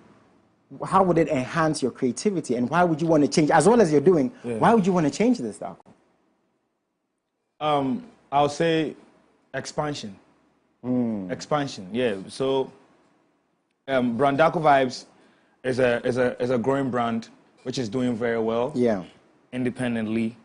how would it enhance your creativity? And why would you want to change, as well as you're doing, why would you want to change this, Darko? I'll say expansion. Expansion, yeah. So brand Darko Vibes is a growing brand which is doing very well. Yeah. Independently.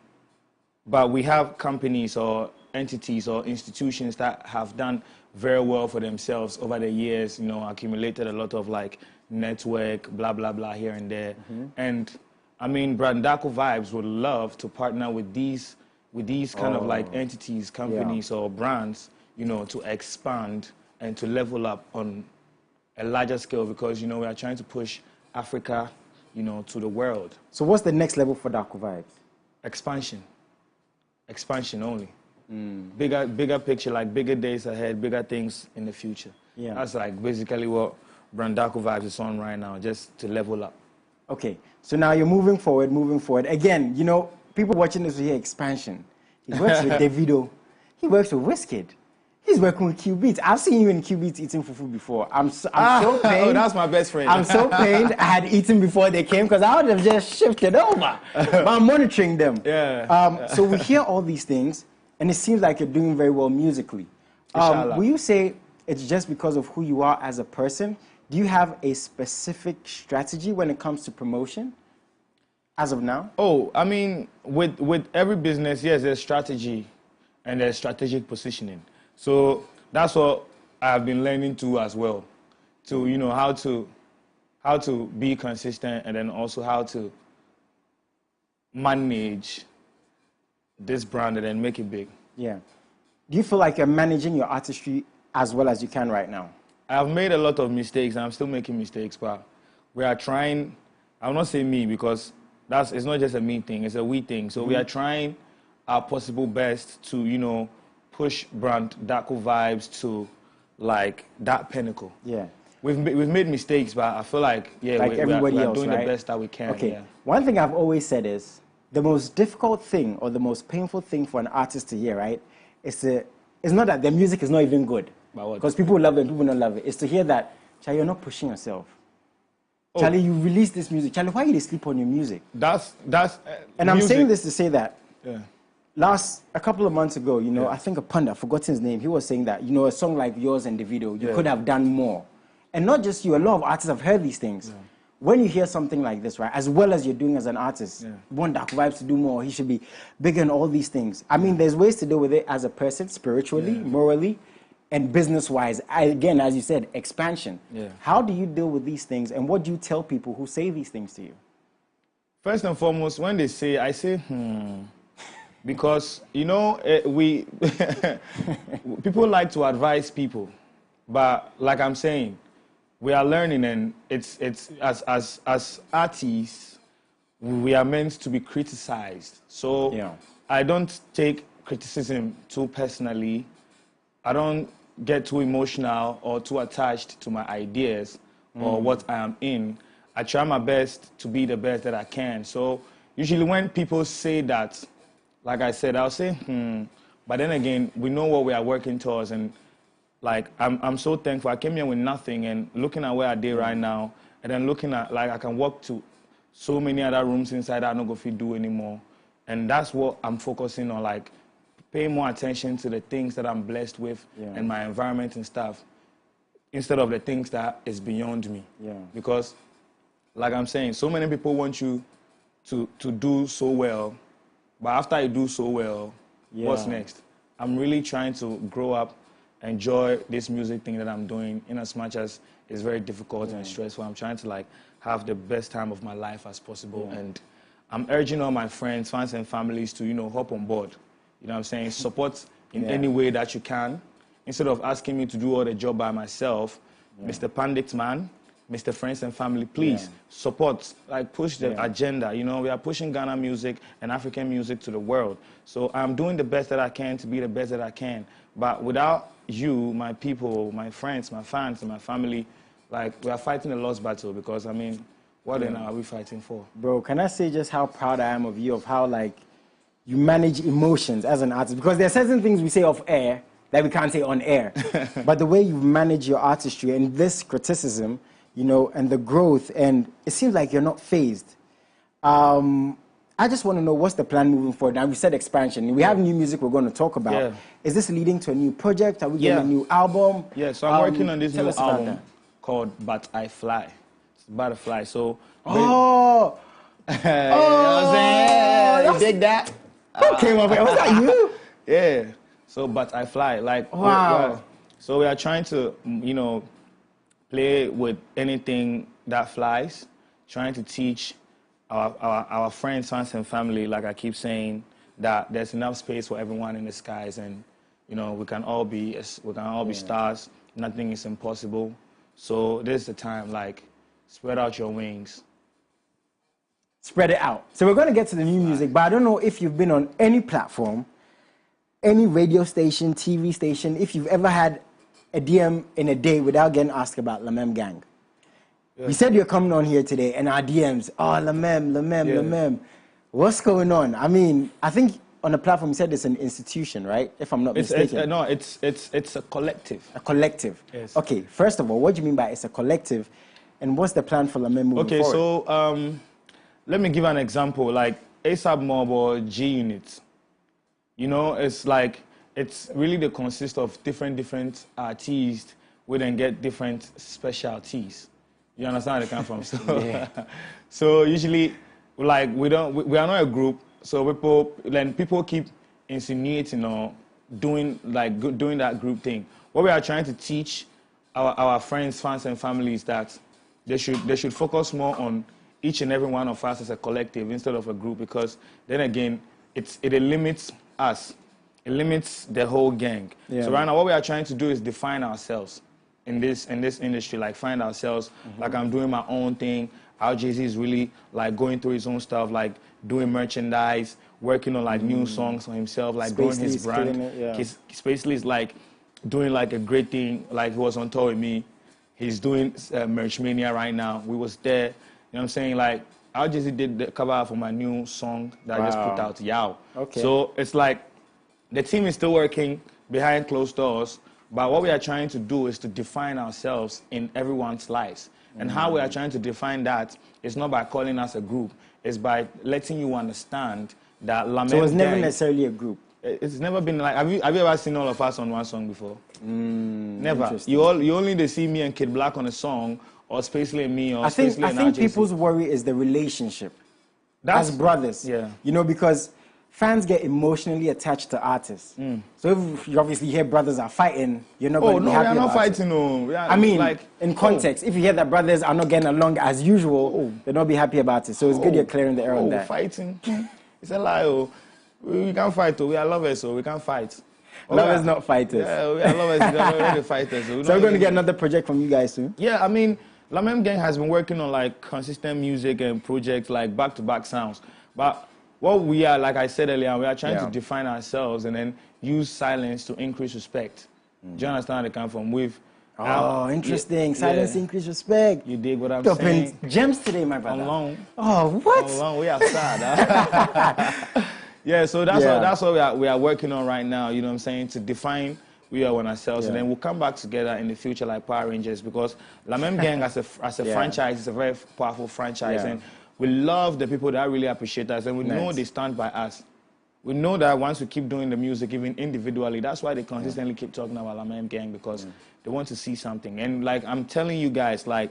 But we have companies or entities or institutions that have done very well for themselves over the years, you know, accumulated a lot of like network, blah, blah, blah here and there. And I mean, brand Darko Vibes would love to partner with these kind of like entities, companies or brands, you know, to expand and to level up on a larger scale, because, you know, we are trying to push Africa, you know, to the world. So what's the next level for Darko Vibes? Expansion. Expansion only. Bigger picture, like bigger days ahead, bigger things in the future. Yeah. That's like basically what brand Darko Vibes is on right now, just to level up. Okay, so now you're moving forward. Again, you know, people watching this will hear expansion. He works with Davido. He works with Wizkid. He's working with Q-Beats. I've seen you in Q-Beats eating fufu before. I'm so pained. Oh, that's my best friend. I'm so pained I had eaten before they came, because I would have just shifted over. But I'm monitoring them. Yeah. So we hear all these things, and it seems like you're doing very well musically. Will you say it's just because of who you are as a person? Do you have a specific strategy when it comes to promotion as of now? Oh, I mean, with every business, yes, there's strategy and there's strategic positioning. So that's what I've been learning to as well, to, you know, how to be consistent, and then also how to manage this brand and then make it big. Yeah. Do you feel like you're managing your artistry as well as you can right now? I've made a lot of mistakes, and I'm still making mistakes, but we are trying. I will not say me, because it's not just a me thing, it's a we thing. So we are trying our possible best to, you know, push brand Darko Vibes to like that pinnacle. Yeah. We've made mistakes, but I feel like, yeah, like everybody else, doing right? the best that we can. Okay. Yeah. One thing I've always said is the most difficult thing or the most painful thing for an artist to hear, right, it's not that their music is not even good. Because people love it and people don't love it. It's to hear that, Charlie, you're not pushing yourself. Charlie, you release this music. Charlie, why you sleep on your music? That's and I'm saying this to say that yeah. A couple of months ago, you know, I think a pundit, I've forgotten his name, he was saying that, you know, a song like yours and Davido, you could have done more. And not just you, a lot of artists have heard these things. When you hear something like this, right, as well as you're doing as an artist, you want Darko Vibes to do more, he should be bigger and all these things. I mean, there's ways to deal with it as a person, spiritually, morally, and business-wise. Again, as you said, expansion. How do you deal with these things, and what do you tell people who say these things to you? First and foremost, when they say, I say, because, you know, people like to advise people, but like I'm saying, we are learning, and it's as artists, we are meant to be criticized. So I don't take criticism too personally. I don't get too emotional or too attached to my ideas or what I am in. I try my best to be the best that I can. So usually when people say that, like I said, I'll say, But then again, we know what we are working towards, and like I'm so thankful. I came here with nothing, and looking at where I did right now, and then looking at, like, I can walk to so many other rooms inside that I'm not going to do anymore. And that's what I'm focusing on, like paying more attention to the things that I'm blessed with and my environment and stuff, instead of the things that is beyond me. Because, like I'm saying, so many people want you to do so well, but after you do so well, what's next? I'm really trying to grow up, enjoy this music thing that I'm doing, in as much as it's very difficult and stressful. I'm trying to like have the best time of my life as possible, and I'm urging all my friends, fans, and families to, you know, hop on board. You know what I'm saying? Support in any way that you can. Instead of asking me to do all the job by myself, Mr. Pandit Man, Mr. Friends and Family, please support, like push the agenda. You know, we are pushing Ghana music and African music to the world. So I'm doing the best that I can to be the best that I can. But without you, my people, my friends, my fans, and my family, like we are fighting a lost battle, because I mean, what then are we fighting for? Bro, can I say just how proud I am of you, of how like you manage emotions as an artist? Because there are certain things we say off air that we can't say on air. But the way you manage your artistry and this criticism, you know, and the growth, and it seems like you're not phased. I just want to know, what's the plan moving forward? Now, we said expansion. We have new music we're going to talk about. Is this leading to a new project? Are we getting a new album? Yeah, so I'm working on this new album called But I Fly. It's Butterfly, so... Oh! You know what I'm saying? You dig that? Who came up with it? Was that you? Yeah. So, But I Fly. Like, wow. So we are trying to, you know, play with anything that flies, trying to teach our friends, fans, and family, like I keep saying, that there's enough space for everyone in the skies, and you know we can all be stars. Nothing is impossible. So this is the time, like, spread out your wings. Spread it out. So we're going to get to the new music, but I don't know if you've been on any platform, any radio station, TV station, if you've ever had a DM in a day without getting asked about Lamem Gang. You said you're coming on here today, and our DMs, oh, Lamem. What's going on? I mean, I think on the platform you said it's an institution, right? If I'm not mistaken. No, it's a collective. A collective. Yes. Okay, first of all, what do you mean by it's a collective, and what's the plan for Lamem moving forward? So let me give an example, like ASAP Mob or G Unit. You know, it's like, it's really the consist of different artists, we then get different specialties. You understand where they come from? So, so usually, like, we are not a group, so people keep insinuating or doing that group thing. What we are trying to teach our friends, fans, and families, that they should focus more on each and every one of us as a collective instead of a group, because then again, it limits us. It limits the whole gang. So right now, what we are trying to do is define ourselves in this industry, like find ourselves. Like I'm doing my own thing. Our Jay-Z is really like going through his own stuff, like doing merchandise, working on like new songs for himself, like growing his brand. Spacely is like doing like a great thing. Like he was on tour with me. He's doing Merch Mania right now. We was there. You know what I'm saying? Like our Jay-Z did the cover for my new song that I just put out, Yow. Okay. So it's like the team is still working behind closed doors. But what we are trying to do is to define ourselves in everyone's lives. And how we are trying to define that is not by calling us a group. It's by letting you understand that Lamem So it's never Gang, necessarily a group. It's never been like, have you ever seen all of us on one song before? Never. You only see me and Kid Black on a song, or Spacely and me, or I think Spacely and RJC. people's worry is the relationship. As brothers. Yeah. You know, because fans get emotionally attached to artists. So if you obviously hear brothers are fighting, you're not going to be happy about it. Oh, no, we are not fighting. No. I mean, like, in context, if you hear that brothers are not getting along as usual, they'll not be happy about it. So it's good you're clearing the air on that. Fighting. It's a lie. We can't fight. We are lovers, so we can't fight. Lovers, not fighters. Yeah, we are lovers. We are already fighters. So we're going to get another project from you guys soon? Yeah, I mean, Lamem Gang has been working on like consistent music and projects, like back-to-back sounds. But what we are, like I said earlier, we are trying to define ourselves and then use silence to increase respect. Do you understand where they come from? Interesting. Silence increase respect. You dig what I'm saying? saying? Gems today, my brother. Alone. Oh, what? Alone. We are sad. Yeah, so that's what we are working on right now, you know what I'm saying, to define we are on ourselves, and then we'll come back together in the future like Power Rangers, because Lamem Gang as a franchise is a very powerful franchise, and we love the people that really appreciate us, and we know Nice. they stand by us. We know that once we keep doing the music, even individually, that's why they consistently keep talking about Laman Gang, because they want to see something. And like I'm telling you guys, like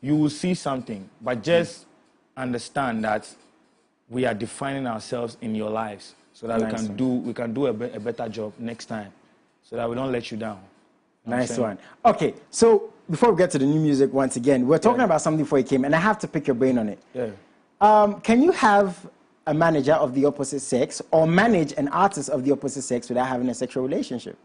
you will see something, but just understand that we are defining ourselves in your lives, so that Nice. we can do a better job next time, so that we don't let you down. You know what I'm Nice saying? one. Okay, so before we get to the new music once again, we're talking about something before you came, and I have to pick your brain on it. Yeah. Can you have a manager of the opposite sex or manage an artist of the opposite sex without having a sexual relationship?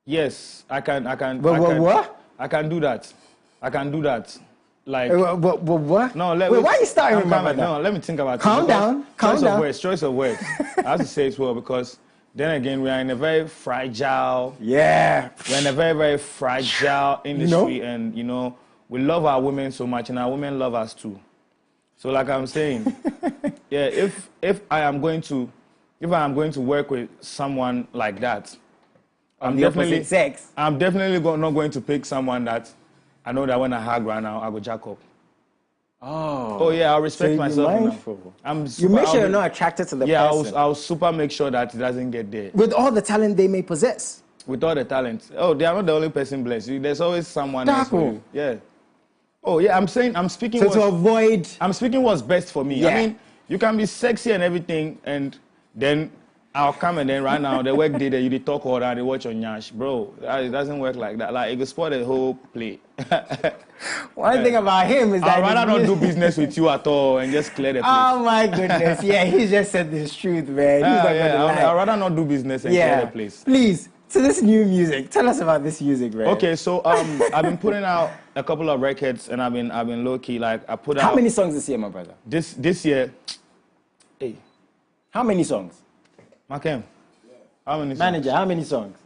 Yes, I can. What? I can do that. I can do that. Like what? No, Wait, why are you starting with my No, let me think about Calm it. down. Calm down. Choice of words. I have to say it well, because then again, we are in a very fragile. Yeah. We're in a very, very fragile industry, and you know, we love our women so much, and our women love us too. So, like I'm saying, yeah, if I am going to work with someone like that, I'm definitely not going to pick someone that I know that when I hug right now, I go jack up. Oh yeah, I respect myself. You make sure you're not attracted to the person. I'll super make sure that it doesn't get there. With all the talent they may possess. With all the talent. Oh, they are not the only person blessed. There's always someone else for you. Yeah. Oh yeah, I'm speaking. So to avoid. I'm speaking what's best for me. Yeah. I mean, you can be sexy and everything, and then I'll come and then right now the work day that you talk all that, they watch on Nyash, bro. It doesn't work like that. Like it could spoil the whole play. One thing about him is that I'd rather not do business with you at all and just clear the place. Oh my goodness, yeah, he just said this truth, man. He's not gonna lie. I'd rather not do business and clear the place. Please, so this new music, tell us about this music, man. Okay, so I've been putting out a couple of records, and I've been low key. Like I put out. How many songs this year, my brother? This year, hey. How many songs? Makem. How many songs? Manager, how many songs?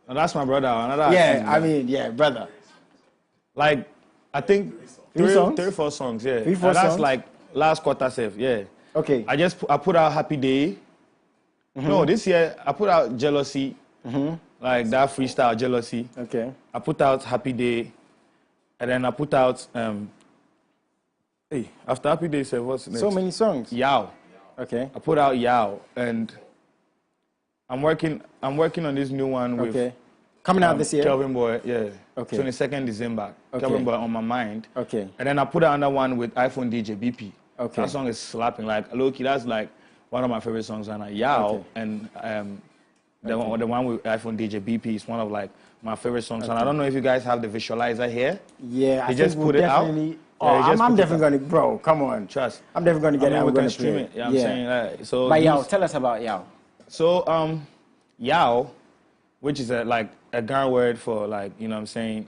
No, that's my brother. Another yeah, artist, brother. Like, I think three or 4 songs, yeah. 3, 4 and that's songs? like last quarter safe, yeah. Okay. I put out Happy Day. No, this year I put out Jealousy. Like that freestyle Jealousy. Okay. I put out Happy Day. And then I put out after Happy Day, what's next? So many songs. Yao. Okay. I put out Yao, and I'm working on this new one with coming out this year. Kelvin Boy, yeah. Okay. 22nd December. Okay. Kelvin Boy on my mind. Okay. And then I put out another one with iPhone DJ BP. Okay. That song is slapping. Like low-key, that's like one of my favorite songs right now. Yao, Okay. and the one with iPhone DJ BP is one of like my favorite songs. And I don't know if you guys have the visualizer here. Yeah, they just put it out. Oh, I'm definitely going to, bro, come on. Trust. I'm definitely going to get it. We I'm can going to stream play it. Yeah, I'm saying. So but Yao, tell us about Yao. So, Yao, which is like a Ghana word for like, you know what I'm saying,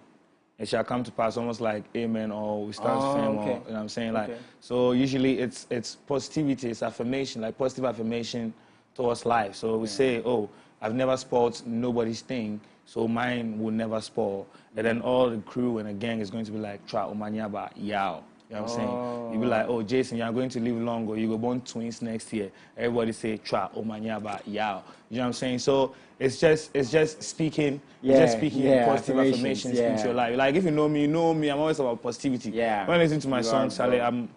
it shall come to pass, almost like amen, or we start fame, or, you know what I'm saying? Like, so usually it's positivity, it's affirmation, like positive affirmation towards life. So we say, oh, I've never spoiled nobody's thing, so mine will never spoil. And then all the crew and the gang is going to be like, Tra Omanyaba, Yao. You know what I'm saying? You'll be like, oh, Jason, you're going to live long, or you go born twins next year. Everybody say, Tra Omanyaba, Yao. You know what I'm saying? So it's just speaking, positive affirmations into your life. Like if you know me, I'm always about positivity. Yeah. When I listen to my songs, Charlie, I'm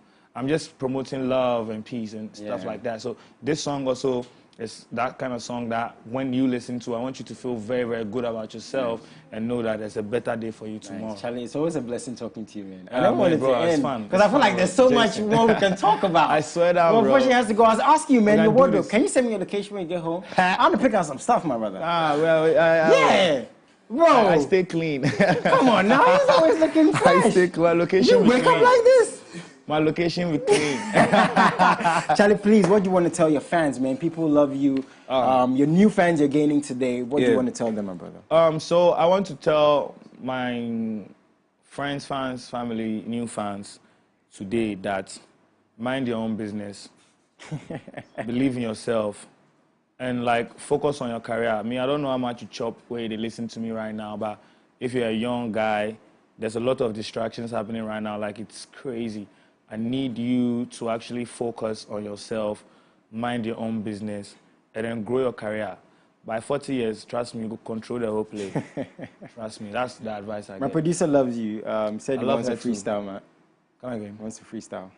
just promoting love and peace and stuff like that. So this song also is that kind of song that when you listen to, I want you to feel very, very good about yourself and know that there's a better day for you tomorrow. Charlie, it's always a blessing talking to you, man. I Yeah, don't want it bro, to it's end fun. because I feel like there's so much more we can talk about. I swear down, well, bro. unfortunately, has to go. I was asking you, man, We your can do wardrobe. this. Can you send me your location when you get home? I want to pick out some stuff, my brother. Yeah. Bro. I stay clean. Come on now, he's always looking fresh. I stay clean. My location You wake up clean. like this? My location be clean. Charlie, please, what do you want to tell your fans, man? People love you. Your new fans you're gaining today. What do you want to tell them, my brother? So I want to tell my friends, fans, family, new fans today that mind your own business. Believe in yourself. And like focus on your career. I mean, I don't know how much you chop where they listen to me right now, but if you're a young guy, there's a lot of distractions happening right now. Like it's crazy. I need you to actually focus on yourself, mind your own business, and then grow your career. By 40 years, trust me, you could control the whole play. Trust me, that's the advice I get. My producer loves you. Said I he love wants a her too. freestyle, man. Come again. Wants a freestyle.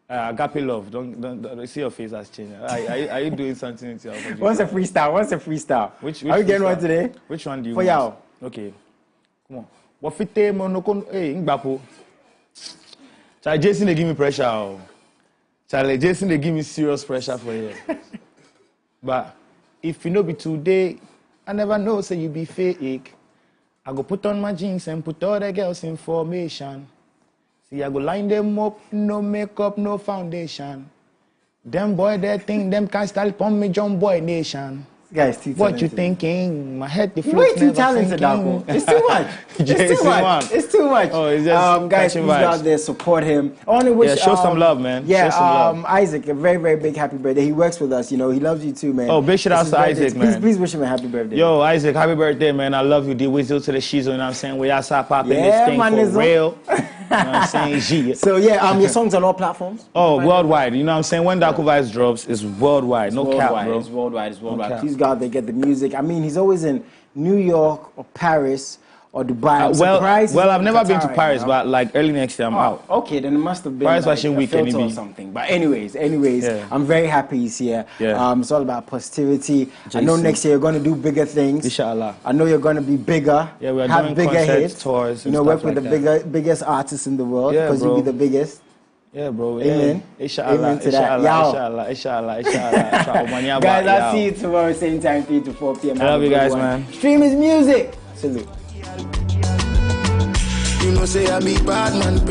Agape love. Don't see your face has changed. Are you doing something with your? What's a freestyle? Which are we getting freestyle? one today? Which one do you for want? y'all? Okay, come on. What fit monokon? Hey, Ngbapo. Charlie Jason, they give me pressure. Oh. Charlie Jason, they give me serious pressure for you. But if you know be today, I never know. Say you be fake. I go put on my jeans and put all the girls in formation. See, I go line them up, no makeup, no foundation. Them boy, they think them can't style pon me John Boy Nation. Guys, too what talented. You thinking? My head, the way too talented, Dako. It's too much. It's too much. Oh, it's just guys, please go out there, support him. I want to wish, show some love, man. Yeah, show some love. Isaac, a very, very big happy birthday. He works with us, you know. He loves you too, man. Oh, big shout out to Isaac, man. Please wish him a happy birthday. Yo, Isaac, happy birthday, man. I love you. The whistle to the shizzle, you know what I'm saying? We outside popping this thing for real. You know what I'm saying? G. So yeah, your songs on all platforms? Oh, worldwide. You know what I'm saying? When Dako Vibes drops, it's worldwide. No cap, bro. It's worldwide. Please go out there, get the music. I mean, he's always in New York or Paris or Dubai. Well, I've never been to Paris, but like early next year I'm out. Okay, then it must have been Paris like Fashion a Week filter or something. But anyways, I'm very happy he's here. Yeah. It's all about positivity. I know next year you're going to do bigger things. Inshallah. I know you're going to be bigger. Yeah, we're have doing bigger concerts, hits, tours, and work stuff with like the biggest artists in the world because you'll be the biggest. Yeah, bro. Amen. Inshallah. Amen to that. Inshallah. Guys, I'll see you tomorrow, same time, 3 to 4 p.m. I love you guys, man. Stream is music. Salute. You know, say I be bad man.